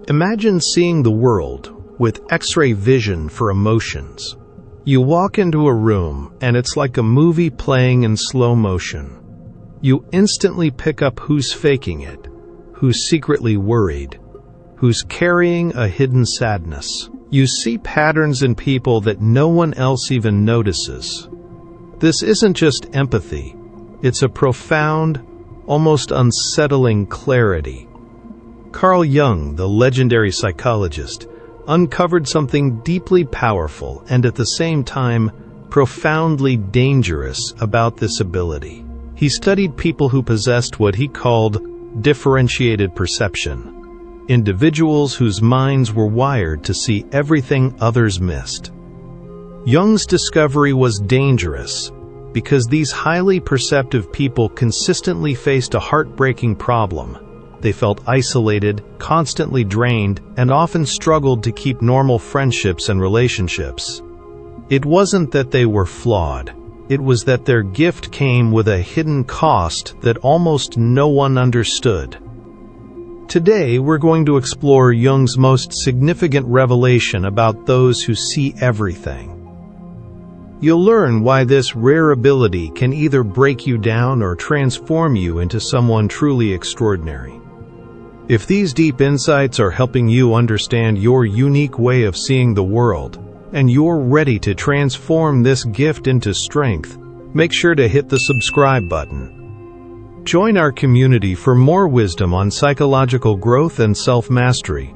Imagine seeing the world with X-ray vision for emotions. You walk into a room and it's like a movie playing in slow motion. You instantly pick up who's faking it, who's secretly worried, who's carrying a hidden sadness. You see patterns in people that no one else even notices. This isn't just empathy, it's a profound, almost unsettling clarity. Carl Jung, the legendary psychologist, uncovered something deeply powerful and at the same time profoundly dangerous about this ability. He studied people who possessed what he called differentiated perception, individuals whose minds were wired to see everything others missed. Jung's discovery was dangerous because these highly perceptive people consistently faced a heartbreaking problem. They felt isolated, constantly drained, and often struggled to keep normal friendships and relationships. It wasn't that they were flawed. It was that their gift came with a hidden cost that almost no one understood. Today, we're going to explore Jung's most significant revelation about those who see everything. You'll learn why this rare ability can either break you down or transform you into someone truly extraordinary. If these deep insights are helping you understand your unique way of seeing the world, and you're ready to transform this gift into strength, make sure to hit the subscribe button. Join our community for more wisdom on psychological growth and self-mastery.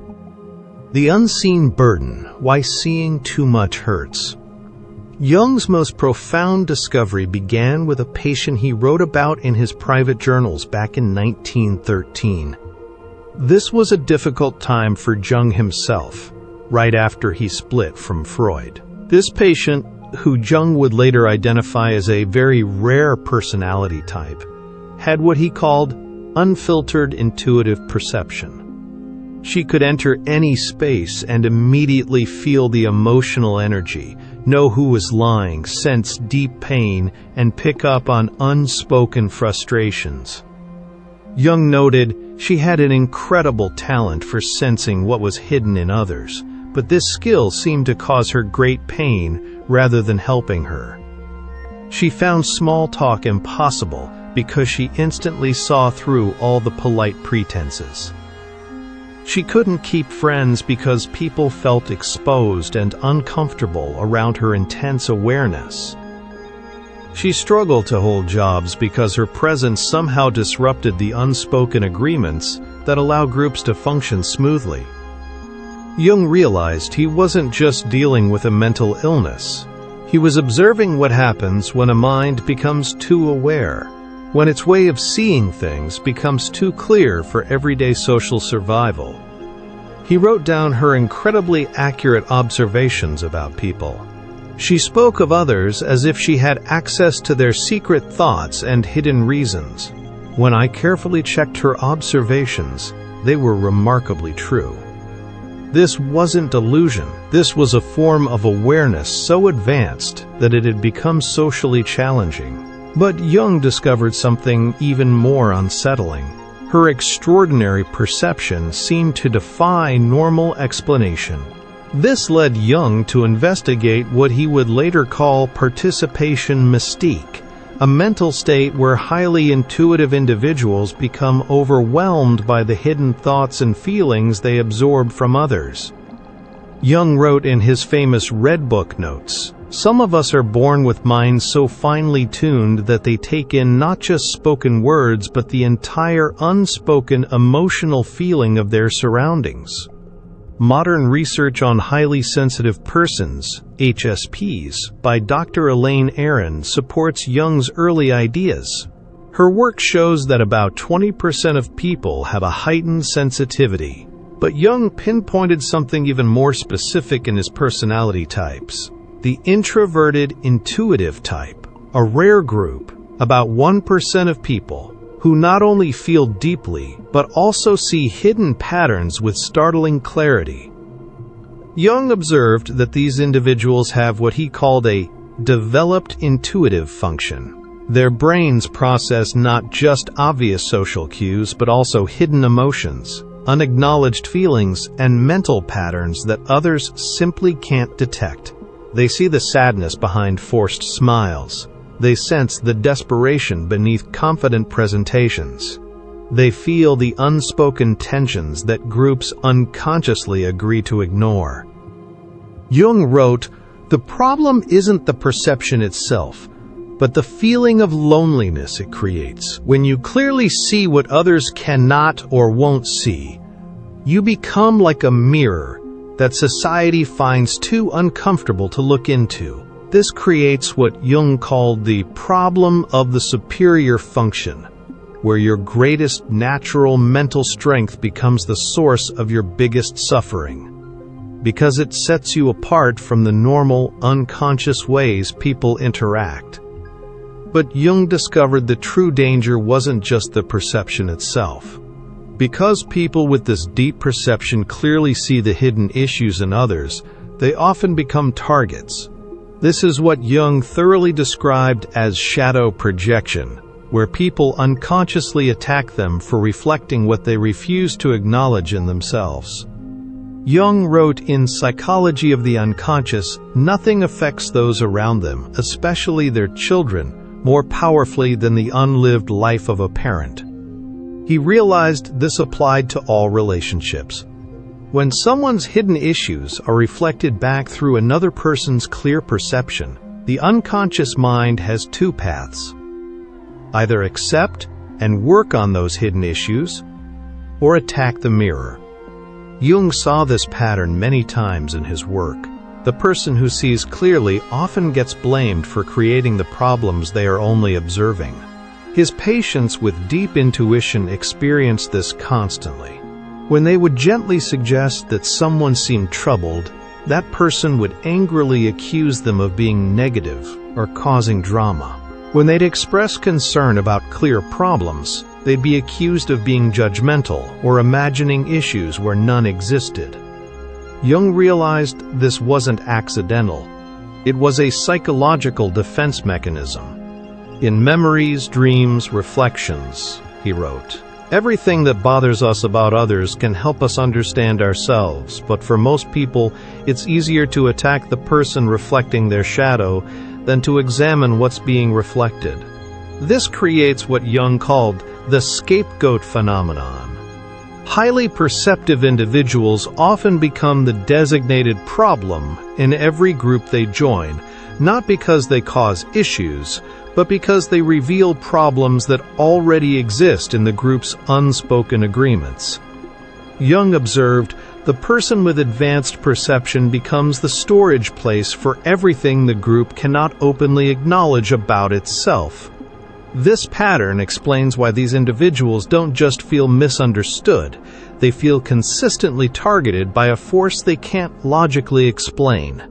The unseen burden, why seeing too much hurts. Jung's most profound discovery began with a patient he wrote about in his private journals back in 1913. This was a difficult time for Jung himself, right after he split from Freud. This patient, who Jung would later identify as a very rare personality type, had what he called unfiltered intuitive perception. She could enter any space and immediately feel the emotional energy, know who was lying, sense deep pain, and pick up on unspoken frustrations. Jung noted she had an incredible talent for sensing what was hidden in others, but this skill seemed to cause her great pain rather than helping her. She found small talk impossible because she instantly saw through all the polite pretenses. She couldn't keep friends because people felt exposed and uncomfortable around her intense awareness. She struggled to hold jobs because her presence somehow disrupted the unspoken agreements that allow groups to function smoothly. Jung realized he wasn't just dealing with a mental illness. He was observing what happens when a mind becomes too aware, when its way of seeing things becomes too clear for everyday social survival. He wrote down her incredibly accurate observations about people. She spoke of others as if she had access to their secret thoughts and hidden reasons. When I carefully checked her observations, they were remarkably true. This wasn't delusion. This was a form of awareness so advanced that it had become socially challenging. But Jung discovered something even more unsettling. Her extraordinary perception seemed to defy normal explanation. This led Jung to investigate what he would later call participation mystique, a mental state where highly intuitive individuals become overwhelmed by the hidden thoughts and feelings they absorb from others. Jung wrote in his famous Red Book notes, "Some of us are born with minds so finely tuned that they take in not just spoken words but the entire unspoken emotional feeling of their surroundings." Modern research on highly sensitive persons, HSPs, by Dr. Elaine Aron supports Jung's early ideas. Her work shows that about 20% of people have a heightened sensitivity, but Jung pinpointed something even more specific in his personality types: the introverted intuitive type, a rare group, about 1% of people, who not only feel deeply, but also see hidden patterns with startling clarity. Jung observed that these individuals have what he called a developed intuitive function. Their brains process not just obvious social cues, but also hidden emotions. unacknowledged feelings, and mental patterns that others simply can't detect. They see the sadness behind forced smiles. They sense the desperation beneath confident presentations. They feel the unspoken tensions that groups unconsciously agree to ignore. Jung wrote, "The problem isn't the perception itself, but the feeling of loneliness it creates. When you clearly see what others cannot or won't see, you become like a mirror that society finds too uncomfortable to look into. This creates what Jung called the problem of the superior function, where your greatest natural mental strength becomes the source of your biggest suffering, because it sets you apart from the normal, unconscious ways people interact." But Jung discovered the true danger wasn't just the perception itself. Because people with this deep perception clearly see the hidden issues in others, they often become targets. This is what Jung thoroughly described as shadow projection, where people unconsciously attack them for reflecting what they refuse to acknowledge in themselves. Jung wrote in Psychology of the Unconscious, "Nothing affects those around them, especially their children, more powerfully than the unlived life of a parent." He realized this applied to all relationships. When someone's hidden issues are reflected back through another person's clear perception, the unconscious mind has two paths: either accept and work on those hidden issues, or attack the mirror. Jung saw this pattern many times in his work. The person who sees clearly often gets blamed for creating the problems they are only observing. His patients with deep intuition experienced this constantly. When they would gently suggest that someone seemed troubled, that person would angrily accuse them of being negative or causing drama. When they'd express concern about clear problems, they'd be accused of being judgmental or imagining issues where none existed. Jung realized this wasn't accidental. It was a psychological defense mechanism. "In memories, dreams, reflections," he wrote, "everything that bothers us about others can help us understand ourselves, but for most people, it's easier to attack the person reflecting their shadow than to examine what's being reflected." This creates what Jung called the scapegoat phenomenon. Highly perceptive individuals often become the designated problem in every group they join, not because they cause issues, but because they reveal problems that already exist in the group's unspoken agreements. Jung observed, "The person with advanced perception becomes the storage place for everything the group cannot openly acknowledge about itself." This pattern explains why these individuals don't just feel misunderstood, they feel consistently targeted by a force they can't logically explain.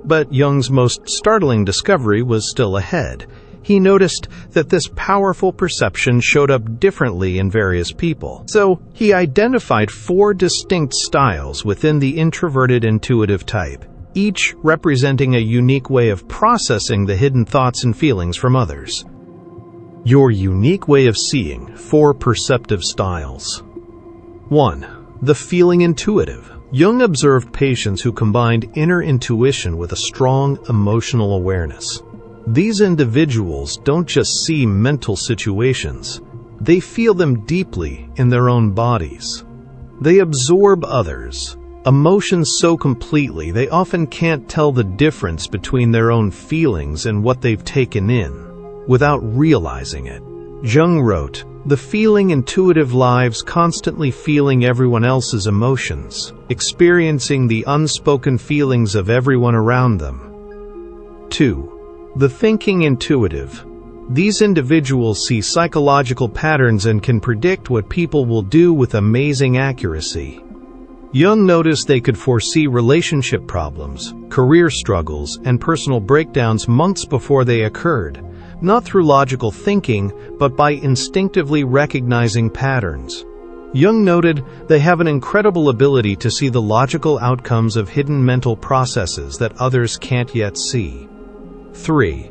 But Jung's most startling discovery was still ahead. He noticed that this powerful perception showed up differently in various people. So he identified 4 distinct styles within the introverted intuitive type, each representing a unique way of processing the hidden thoughts and feelings from others. Your unique way of seeing 4 perceptive styles. 1. The feeling intuitive. Jung observed patients who combined inner intuition with a strong emotional awareness. These individuals don't just see mental situations, they feel them deeply in their own bodies. They absorb others' emotions so completely they often can't tell the difference between their own feelings and what they've taken in, without realizing it. Jung wrote, "The feeling intuitive lives constantly feeling everyone else's emotions, experiencing the unspoken feelings of everyone around them." 2. The thinking intuitive. These individuals see psychological patterns and can predict what people will do with amazing accuracy. Jung noticed they could foresee relationship problems, career struggles, and personal breakdowns months before they occurred, not through logical thinking, but by instinctively recognizing patterns. Jung noted they have an incredible ability to see the logical outcomes of hidden mental processes that others can't yet see. 3.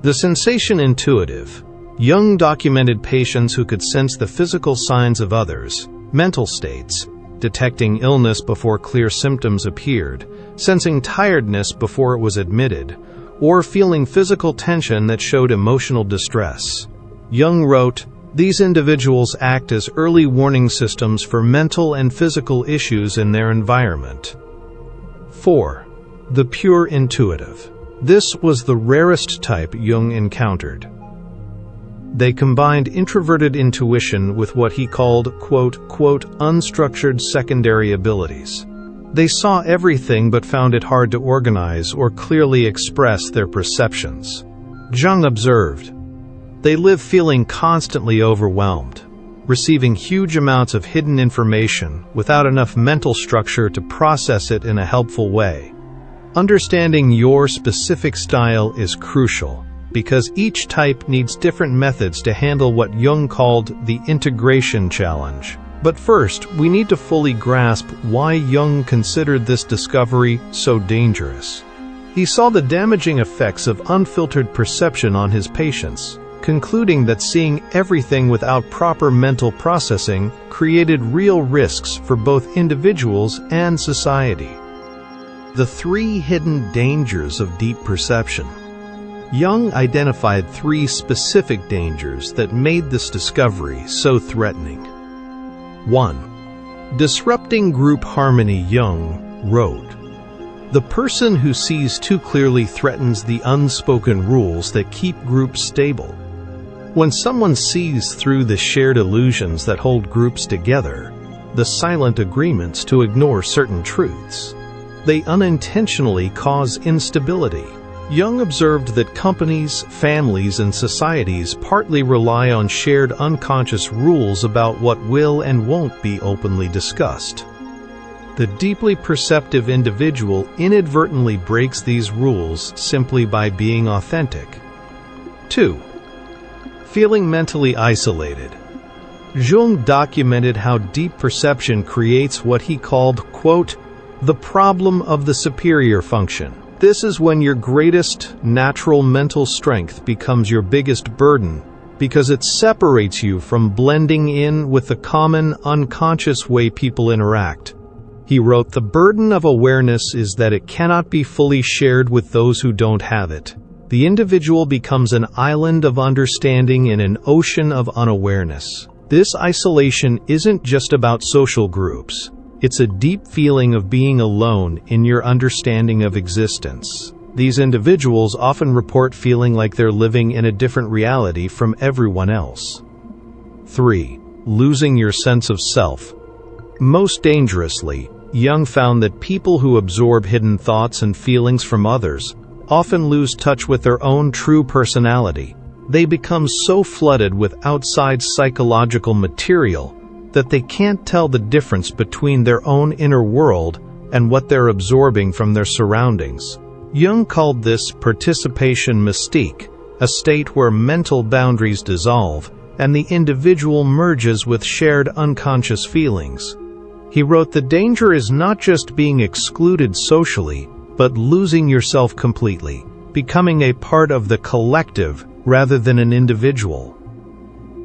The sensation intuitive. Jung documented patients who could sense the physical signs of others, Mental states: detecting illness before clear symptoms appeared, sensing tiredness before it was admitted, or feeling physical tension that showed emotional distress. Jung wrote, "These individuals act as early warning systems for mental and physical issues in their environment." 4. The pure intuitive. This was the rarest type Jung encountered. They combined introverted intuition with what he called, quote, unstructured secondary abilities. They saw everything but found it hard to organize or clearly express their perceptions. Jung observed, "They live feeling constantly overwhelmed, receiving huge amounts of hidden information without enough mental structure to process it in a helpful way." Understanding your specific style is crucial, because each type needs different methods to handle what Jung called the integration challenge. But first, we need to fully grasp why Jung considered this discovery so dangerous. He saw the damaging effects of unfiltered perception on his patients, concluding that seeing everything without proper mental processing created real risks for both individuals and society. The 3 hidden dangers of deep perception. Jung identified 3 specific dangers that made this discovery so threatening. 1. Disrupting group harmony. Jung wrote, "The person who sees too clearly threatens the unspoken rules that keep groups stable." When someone sees through the shared illusions that hold groups together, the silent agreements to ignore certain truths, they unintentionally cause instability. Jung observed that companies, families, and societies partly rely on shared unconscious rules about what will and won't be openly discussed. The deeply perceptive individual inadvertently breaks these rules simply by being authentic. 2. Feeling mentally isolated. Jung documented how deep perception creates what he called, quote, the problem of the superior function. This is when your greatest natural mental strength becomes your biggest burden, because it separates you from blending in with the common, unconscious way people interact. He wrote, "The burden of awareness is that it cannot be fully shared with those who don't have it. The individual becomes an island of understanding in an ocean of unawareness." This isolation isn't just about social groups. It's a deep feeling of being alone in your understanding of existence. These individuals often report feeling like they're living in a different reality from everyone else. 3. Losing your sense of self. Most dangerously, Jung found that people who absorb hidden thoughts and feelings from others often lose touch with their own true personality. They become so flooded with outside psychological material that they can't tell the difference between their own inner world and what they're absorbing from their surroundings. Jung called this participation mystique, a state where mental boundaries dissolve and the individual merges with shared unconscious feelings. He wrote, "The danger is not just being excluded socially, but losing yourself completely, becoming a part of the collective rather than an individual."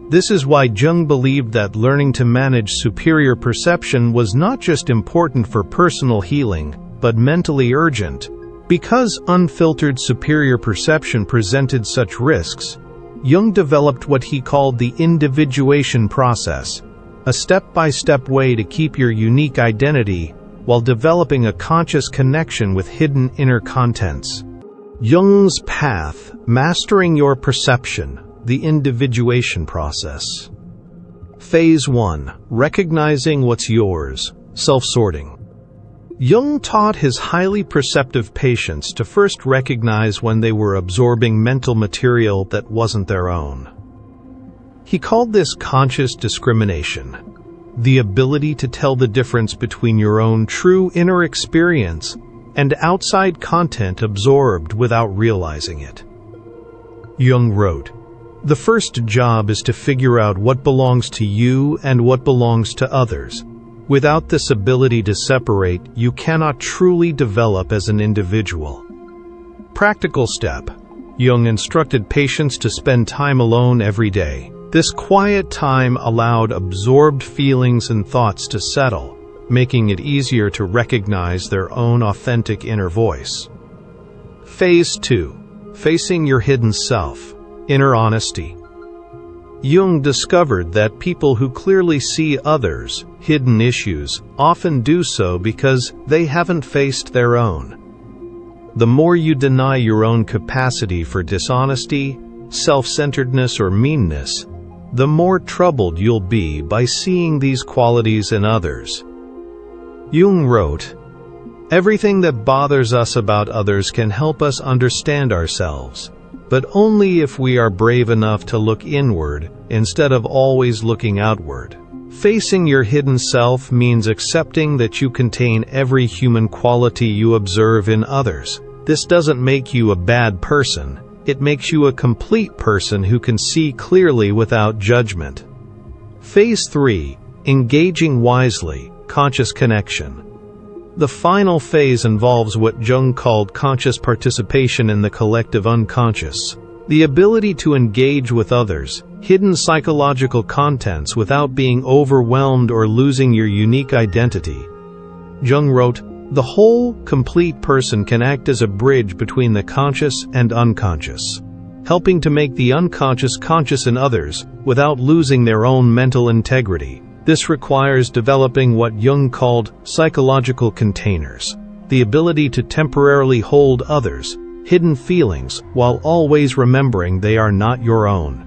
This is why Jung believed that learning to manage superior perception was not just important for personal healing, but mentally urgent. Because unfiltered superior perception presented such risks, Jung developed what he called the individuation process, a step-by-step way to keep your unique identity while developing a conscious connection with hidden inner contents. Jung's path, mastering your perception. The individuation process. Phase 1. Recognizing what's yours. Self-sorting. Jung taught his highly perceptive patients to first recognize when they were absorbing mental material that wasn't their own. He called this conscious discrimination, the ability to tell the difference between your own true inner experience and outside content absorbed without realizing it. Jung wrote, "The first job is to figure out what belongs to you and what belongs to others. Without this ability to separate, you cannot truly develop as an individual." Practical step. Jung instructed patients to spend time alone every day. This quiet time allowed absorbed feelings and thoughts to settle, making it easier to recognize their own authentic inner voice. Phase 2. Facing your hidden self. Inner honesty. Jung discovered that people who clearly see others' hidden issues often do so because they haven't faced their own. The more you deny your own capacity for dishonesty, self-centeredness, or meanness, the more troubled you'll be by seeing these qualities in others. Jung wrote, "Everything that bothers us about others can help us understand ourselves, but only if we are brave enough to look inward instead of always looking outward." Facing your hidden self means accepting that you contain every human quality you observe in others. This doesn't make you a bad person. It makes you a complete person who can see clearly without judgment. Phase 3. Engaging wisely. Conscious connection. The final phase involves what Jung called conscious participation in the collective unconscious. The ability to engage with others' hidden psychological contents without being overwhelmed or losing your unique identity. Jung wrote, "The whole, complete person can act as a bridge between the conscious and unconscious, helping to make the unconscious conscious in others without losing their own mental integrity." This requires developing what Jung called psychological containers, the ability to temporarily hold others' hidden feelings while always remembering they are not your own.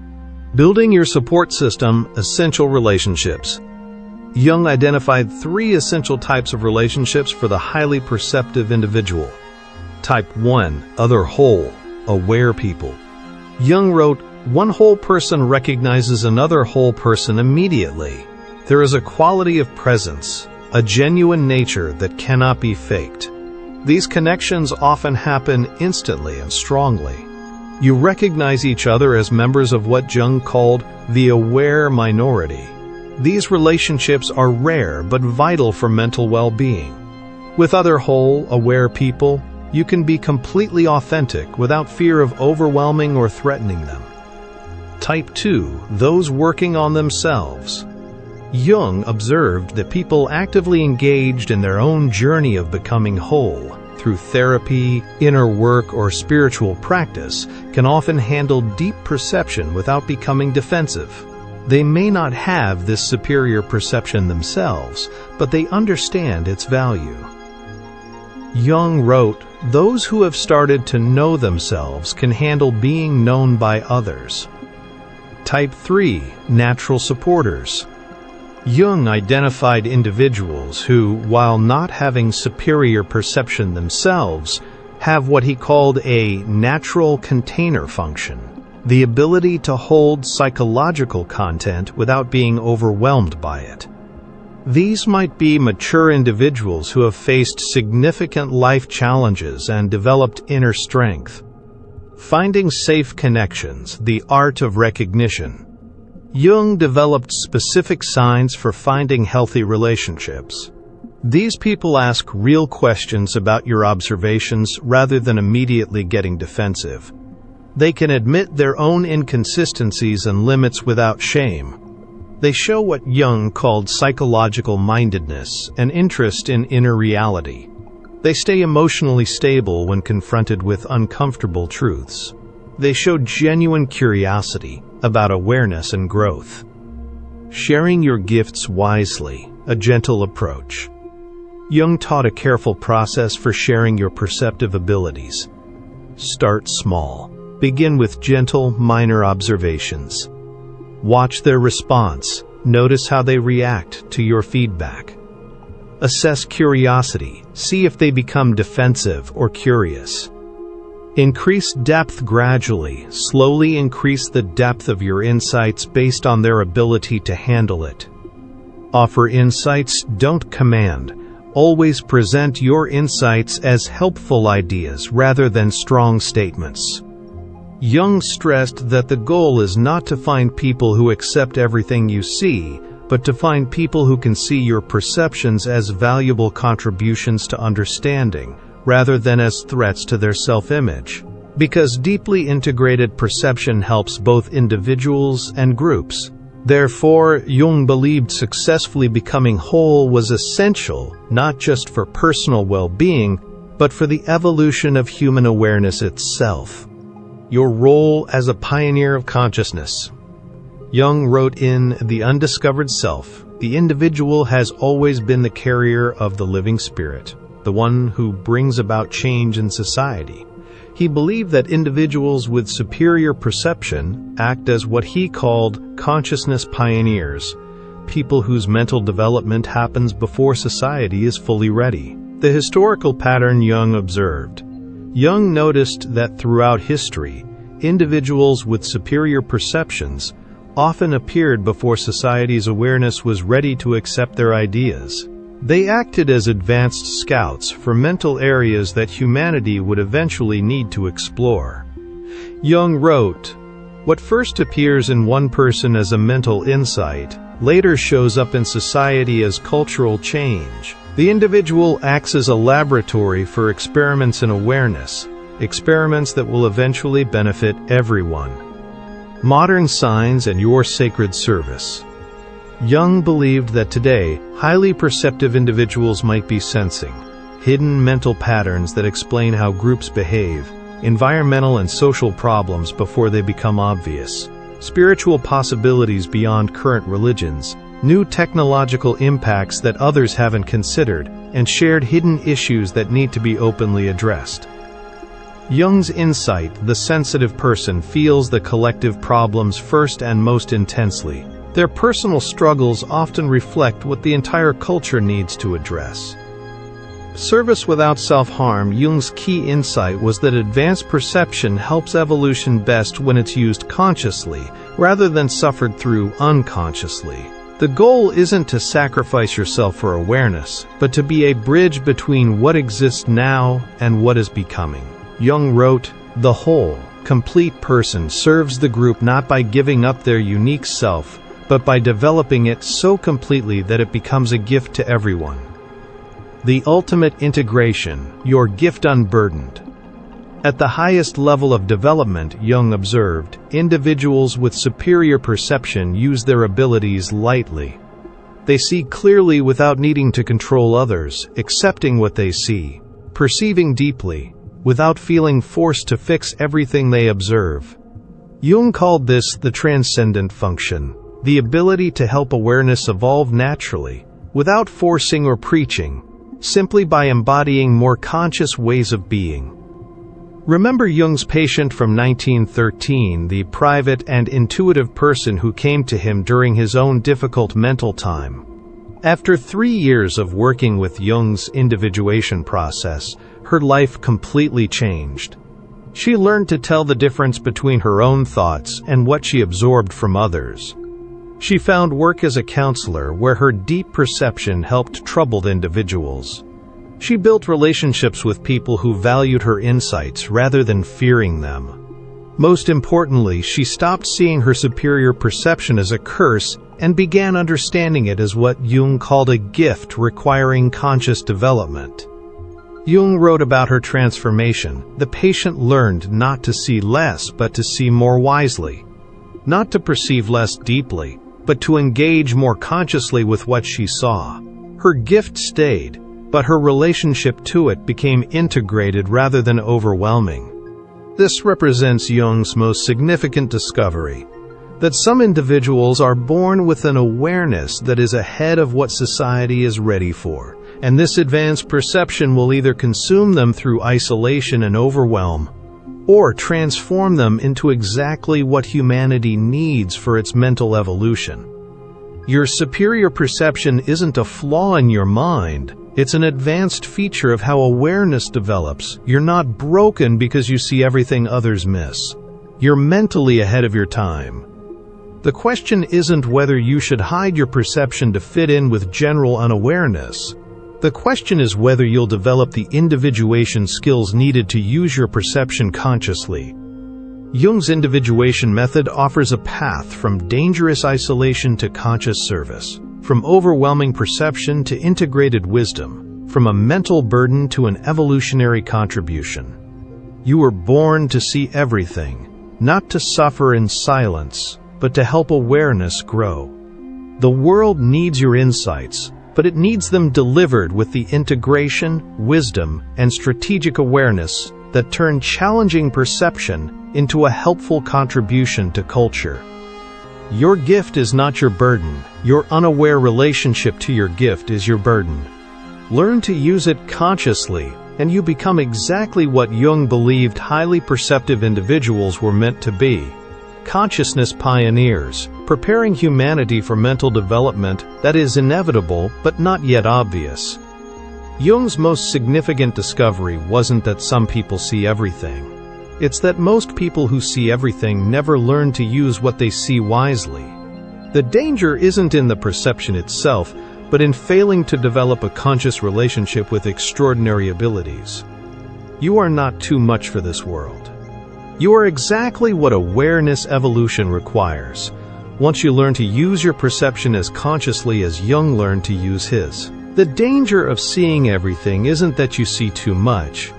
Building your support system. Essential relationships. Jung identified 3 essential types of relationships for the highly perceptive individual. Type 1. Other whole, aware people. Jung wrote, "One whole person recognizes another whole person immediately. There is a quality of presence, a genuine nature that cannot be faked. These connections often happen instantly and strongly. You recognize each other as members of what Jung called the aware minority. These relationships are rare but vital for mental well-being. With other whole, aware people, you can be completely authentic without fear of overwhelming or threatening them." Type 2. Those working on themselves. Jung observed that people actively engaged in their own journey of becoming whole, through therapy, inner work, or spiritual practice, can often handle deep perception without becoming defensive. They may not have this superior perception themselves, but they understand its value. Jung wrote, "Those who have started to know themselves can handle being known by others." Type 3. Natural supporters. Jung identified individuals who, while not having superior perception themselves, have what he called a natural container function, the ability to hold psychological content without being overwhelmed by it. These might be mature individuals who have faced significant life challenges and developed inner strength. Finding safe connections, the art of recognition. Jung developed specific signs for finding healthy relationships. These people ask real questions about your observations rather than immediately getting defensive. They can admit their own inconsistencies and limits without shame. They show what Jung called psychological mindedness, an interest in inner reality. They stay emotionally stable when confronted with uncomfortable truths. They show genuine curiosity about awareness and growth. Sharing your gifts wisely, a gentle approach. Jung taught a careful process for sharing your perceptive abilities. Start small. Begin with gentle, minor observations. Watch their response. Notice how they react to your feedback. Assess curiosity. See if they become defensive or curious. Increase depth gradually. Slowly increase the depth of your insights based on their ability to handle it. Offer insights, don't command. Always present your insights as helpful ideas rather than strong statements. Jung stressed that the goal is not to find people who accept everything you see, but to find people who can see your perceptions as valuable contributions to understanding, rather than as threats to their self-image. because deeply integrated perception helps both individuals and groups. Therefore, Jung believed successfully becoming whole was essential, not just for personal well-being, but for the evolution of human awareness itself. Your role as a pioneer of consciousness. Jung wrote in The Undiscovered Self, the individual has always been the carrier of the living spirit, the one who brings about change in society. He believed that individuals with superior perception act as what he called consciousness pioneers, people whose mental development happens before society is fully ready. The historical pattern Jung observed. Jung noticed that throughout history, individuals with superior perceptions often appeared before society's awareness was ready to accept their ideas. They acted as advanced scouts for mental areas that humanity would eventually need to explore. Jung wrote, "What first appears in one person as a mental insight, later shows up in society as cultural change. The individual acts as a laboratory for experiments in awareness, experiments that will eventually benefit everyone." Modern Signs and Your Sacred Service. Jung believed that today, highly perceptive individuals might be sensing hidden mental patterns that explain how groups behave, environmental and social problems before they become obvious, spiritual possibilities beyond current religions, new technological impacts that others haven't considered, and shared hidden issues that need to be openly addressed. Jung's insight: the sensitive person feels the collective problems first and most intensely. Their personal struggles often reflect what the entire culture needs to address. Service without self-harm. Jung's key insight was that advanced perception helps evolution best when it's used consciously, rather than suffered through unconsciously. The goal isn't to sacrifice yourself for awareness, but to be a bridge between what exists now and what is becoming. Jung wrote, "The whole, complete person serves the group not by giving up their unique self, but by developing it so completely that it becomes a gift to everyone." The ultimate integration, your gift unburdened. At the highest level of development, Jung observed, individuals with superior perception use their abilities lightly. They see clearly without needing to control others, accepting what they see, perceiving deeply, without feeling forced to fix everything they observe. Jung called this the transcendent function, the ability to help awareness evolve naturally, without forcing or preaching, simply by embodying more conscious ways of being. Remember Jung's patient from 1913, the private and intuitive person who came to him during his own difficult mental time. After 3 years of working with Jung's individuation process, her life completely changed. She learned to tell the difference between her own thoughts and what she absorbed from others. She found work as a counselor where her deep perception helped troubled individuals. She built relationships with people who valued her insights rather than fearing them. Most importantly, she stopped seeing her superior perception as a curse and began understanding it as what Jung called a gift requiring conscious development. Jung wrote about her transformation. The patient learned not to see less but to see more wisely, not to perceive less deeply, but to engage more consciously with what she saw. Her gift stayed, but her relationship to it became integrated rather than overwhelming. This represents Jung's most significant discovery, that some individuals are born with an awareness that is ahead of what society is ready for, and this advanced perception will either consume them through isolation and overwhelm, or transform them into exactly what humanity needs for its mental evolution. Your superior perception isn't a flaw in your mind, it's an advanced feature of how awareness develops. You're not broken because you see everything others miss. You're mentally ahead of your time. The question isn't whether you should hide your perception to fit in with general unawareness. The question is whether you'll develop the individuation skills needed to use your perception consciously. Jung's individuation method offers a path from dangerous isolation to conscious service, from overwhelming perception to integrated wisdom, from a mental burden to an evolutionary contribution. You were born to see everything, not to suffer in silence, but to help awareness grow. The world needs your insights, but it needs them delivered with the integration, wisdom, and strategic awareness that turn challenging perception into a helpful contribution to culture. Your gift is not your burden. Your unaware relationship to your gift is your burden. Learn to use it consciously, and you become exactly what Jung believed highly perceptive individuals were meant to be: consciousness pioneers, preparing humanity for mental development that is inevitable but not yet obvious. Jung's most significant discovery wasn't that some people see everything. It's that most people who see everything never learn to use what they see wisely. The danger isn't in the perception itself, but in failing to develop a conscious relationship with extraordinary abilities. You are not too much for this world. You are exactly what awareness evolution requires, once you learn to use your perception as consciously as Jung learned to use his. The danger of seeing everything isn't that you see too much.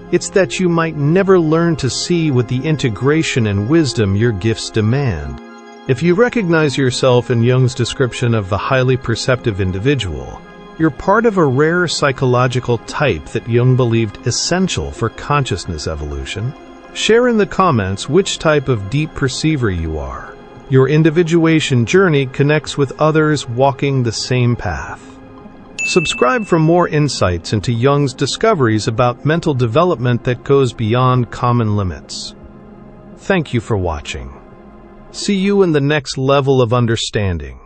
It's that you might never learn to see with the integration and wisdom your gifts demand. If you recognize yourself in Jung's description of the highly perceptive individual, you're part of a rare psychological type that Jung believed essential for consciousness evolution. Share in the comments which type of deep perceiver you are. Your individuation journey connects with others walking the same path. Subscribe for more insights into Jung's discoveries about mental development that goes beyond common limits. Thank you for watching. See you in the next level of understanding.